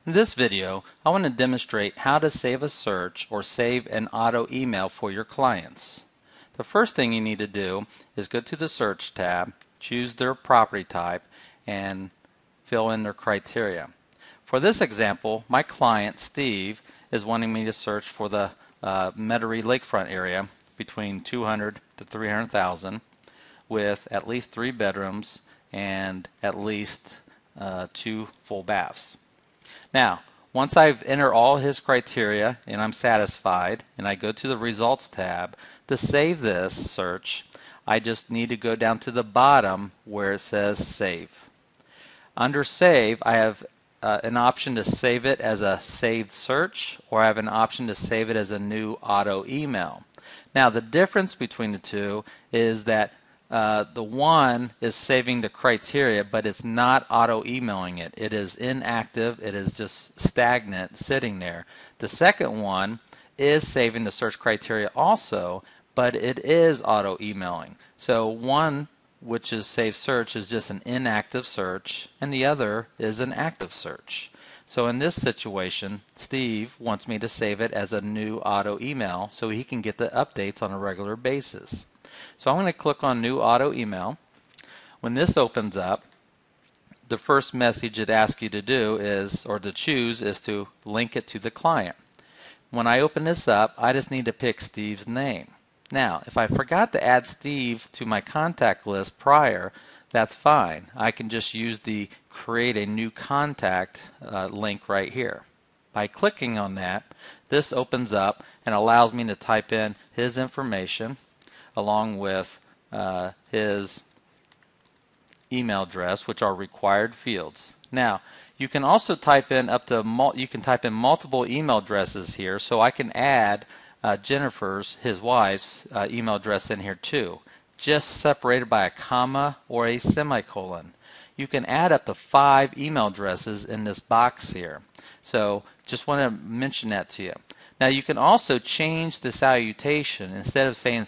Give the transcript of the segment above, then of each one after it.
In this video, I want to demonstrate how to save a search or save an auto email for your clients. The first thing you need to do is go to the Search tab, choose their property type, and fill in their criteria. For this example, my client Steve is wanting me to search for the Metairie lakefront area between 200 to 300,000 with at least 3 bedrooms and at least 2 full baths. Now, once I've entered all his criteria and I'm satisfied, and I go to the Results tab, to save this search, I just need to go down to the bottom where it says Save. Under Save, I have an option to save it as a saved search, or I have an option to save it as a new auto email. Now, the difference between the two is that the one is saving the criteria, but it's not auto emailing it. It is inactive. It is just stagnant, sitting there. The second one is saving the search criteria also, but it is auto emailing. So one, which is Save Search, is just an inactive search, and the other is an active search. So in this situation, Steve wants me to save it as a new auto email so he can get the updates on a regular basis. So I'm going to click on New Auto Email. When this opens up, the first message it asks you to do is, or to choose, is to link it to the client. When I open this up, I just need to pick Steve's name. Now, if I forgot to add Steve to my contact list prior, that's fine. I can just use the Create a New Contact link right here. By clicking on that, this opens up and allows me to type in his information along with his email address, which are required fields. Now, you can also type in multiple email addresses here, so I can add Jennifer's, his wife's, email address in here too, just separated by a comma or a semicolon. You can add up to 5 email addresses in this box here. So just want to mention that to you. Now you can also change the salutation. Instead of saying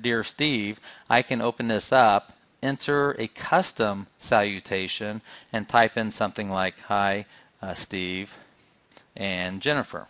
Dear Steve, I can open this up, enter a custom salutation, and type in something like Hi Steve and Jennifer.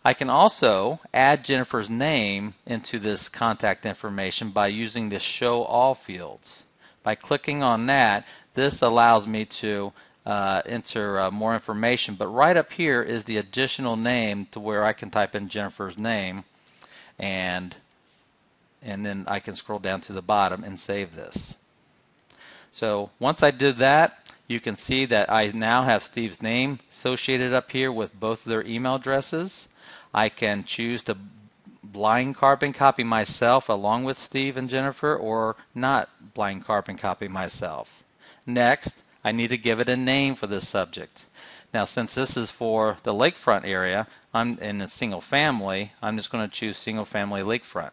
I can also add Jennifer's name into this contact information by using the Show All fields. By clicking on that, this allows me to enter more information, but right up here is the additional name to where I can type in Jennifer's name, and then I can scroll down to the bottom and save this. So once I did that, you can see that I now have Steve's name associated up here with both of their email addresses. I can choose to blind carbon copy myself along with Steve and Jennifer, or not blind carbon copy myself. Next, I need to give it a name for this subject. Now, since this is for the lakefront area, I'm in a single family, I'm just going to choose single family lakefront.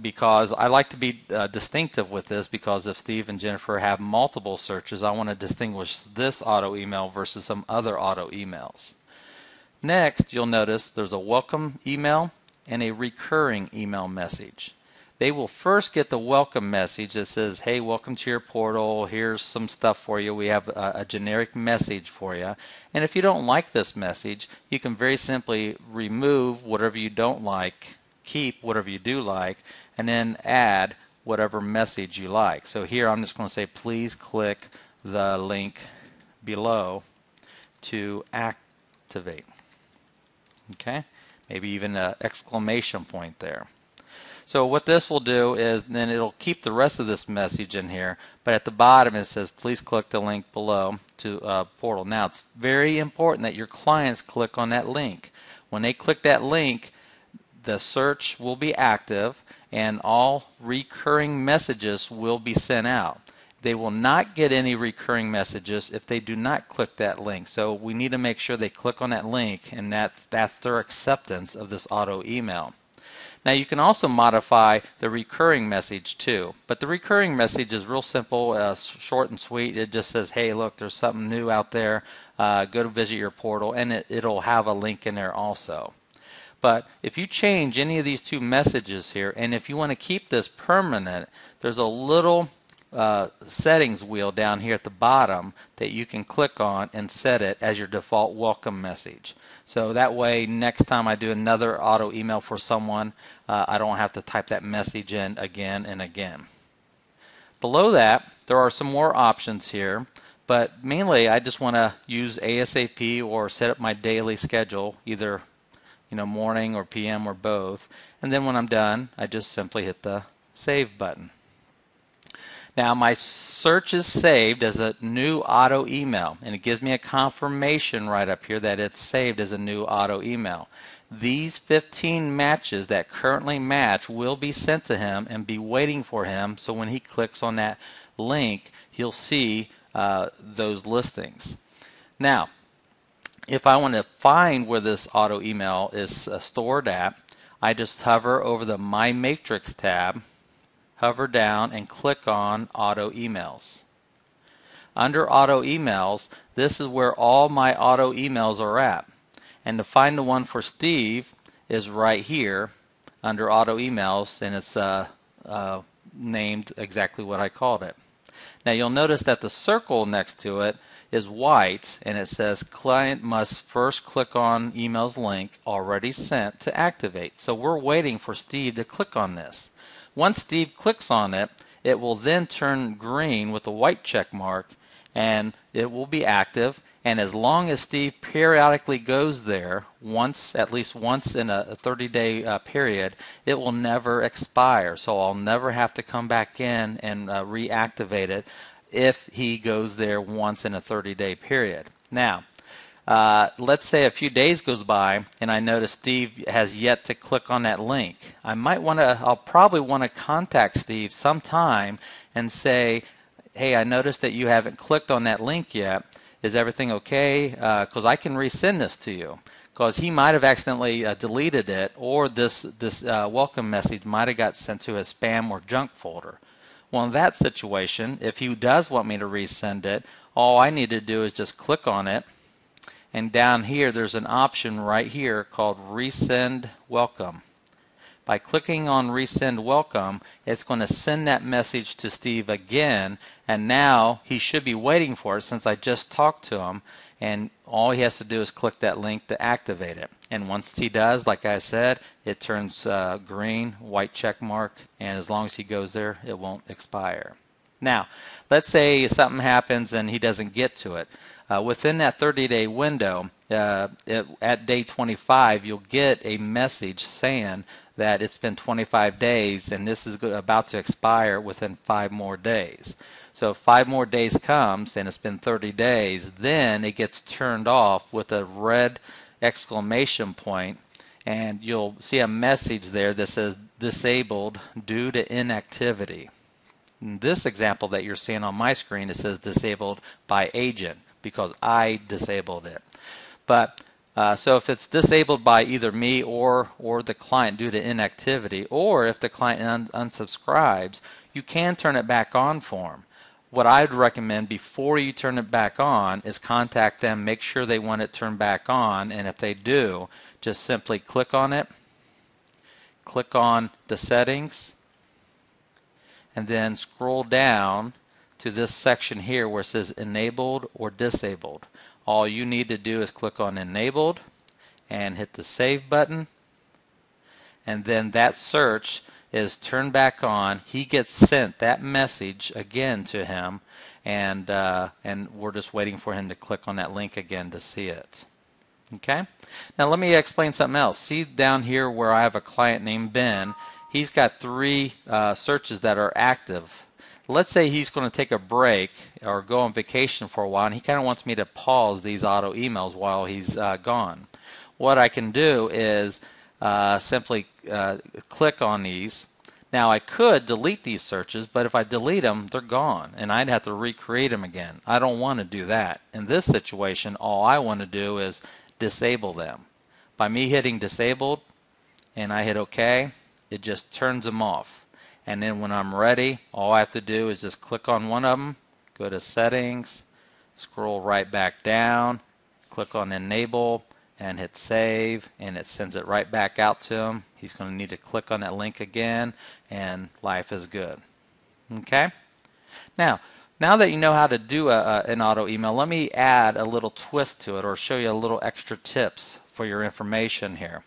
Because I like to be distinctive with this, because if Steve and Jennifer have multiple searches, I want to distinguish this auto email versus some other auto emails. Next, you'll notice there's a welcome email and a recurring email message. They will first get the welcome message that says, hey, welcome to your portal, here's some stuff for you, we have a generic message for you. And if you don't like this message, you can very simply remove whatever you don't like, keep whatever you do like, and then add whatever message you like. So here I'm just going to say, please click the link below to activate. Okay, maybe even an exclamation point there. So what this will do is then it'll keep the rest of this message in here, but at the bottom it says please click the link below to portal. Now it's very important that your clients click on that link. When they click that link, the search will be active and all recurring messages will be sent out. They will not get any recurring messages if they do not click that link. So we need to make sure they click on that link, and that's their acceptance of this auto email. Now you can also modify the recurring message too, but the recurring message is real simple, short and sweet. It just says, hey, look, there's something new out there, go to visit your portal, and it'll have a link in there also. But if you change any of these two messages here, and if you want to keep this permanent, there's a little settings wheel down here at the bottom that you can click on and set it as your default welcome message. So that way next time I do another auto email for someone, I don't have to type that message in again and again. Below that, there are some more options here, but mainly I just want to use ASAP or set up my daily schedule, either morning or PM or both, and then when I'm done I just simply hit the save button. Now my search is saved as a new auto email, and it gives me a confirmation right up here that it's saved as a new auto email. These 15 matches that currently match will be sent to him and be waiting for him, so when he clicks on that link he'll see those listings. Now if I want to find where this auto email is stored at, I just hover over the My Matrix tab, hover down and click on Auto Emails. Under Auto Emails, this is where all my auto emails are at. And to find the one for Steve is right here under Auto Emails, and it's named exactly what I called it. Now you'll notice that the circle next to it is white, and it says client must first click on email's link already sent to activate. So we're waiting for Steve to click on this. Once Steve clicks on it, it will then turn green with a white check mark, and it will be active. And as long as Steve periodically goes there, at least once in a 30-day period, it will never expire. So I'll never have to come back in and reactivate it if he goes there once in a 30-day period. Now, let's say a few days goes by and I notice Steve has yet to click on that link. I'll probably want to contact Steve sometime and say, hey, I noticed that you haven't clicked on that link yet. Is everything okay? Because I can resend this to you. Because he might have accidentally deleted it, or this welcome message might have got sent to his spam or junk folder. Well, in that situation, if he does want me to resend it, all I need to do is just click on it, and down here there's an option right here called Resend Welcome. By clicking on Resend Welcome, it's going to send that message to Steve again, and now he should be waiting for it since I just talked to him, and all he has to do is click that link to activate it. And once he does, like I said, it turns green, white check mark, and as long as he goes there, it won't expire. Now, let's say something happens and he doesn't get to it. Within that 30-day window, at day 25, you'll get a message saying that it's been 25 days and this is about to expire within 5 more days. So if 5 more days comes and it's been 30 days, then it gets turned off with a red exclamation point, and you'll see a message there that says disabled due to inactivity. In this example that you're seeing on my screen, it says disabled by agent because I disabled it. But so if it's disabled by either me or the client due to inactivity, or if the client unsubscribes, you can turn it back on for them. What I'd recommend before you turn it back on is contact them, make sure they want it turned back on, and if they do, just simply click on it, click on the settings, and then scroll down to this section here where it says enabled or disabled. All you need to do is click on enabled and hit the save button, and then that search is turned back on. He gets sent that message again to him, and we're just waiting for him to click on that link again to see it. Okay? Now let me explain something else. See down here where I have a client named Ben, he's got 3 searches that are active. Let's say he's going to take a break or go on vacation for a while, and he kind of wants me to pause these auto emails while he's gone. What I can do is simply click on these. Now I could delete these searches, but if I delete them, they're gone, and I'd have to recreate them again. I don't want to do that. In this situation, all I want to do is disable them. By me hitting disabled and I hit OK, it just turns them off. And then when I'm ready, all I have to do is just click on one of them, go to settings, scroll right back down, click on enable, and hit save, and it sends it right back out to him. He's going to need to click on that link again, and life is good. Okay? Now that you know how to do an auto email, let me add a little twist to it or show you a little extra tips for your information here.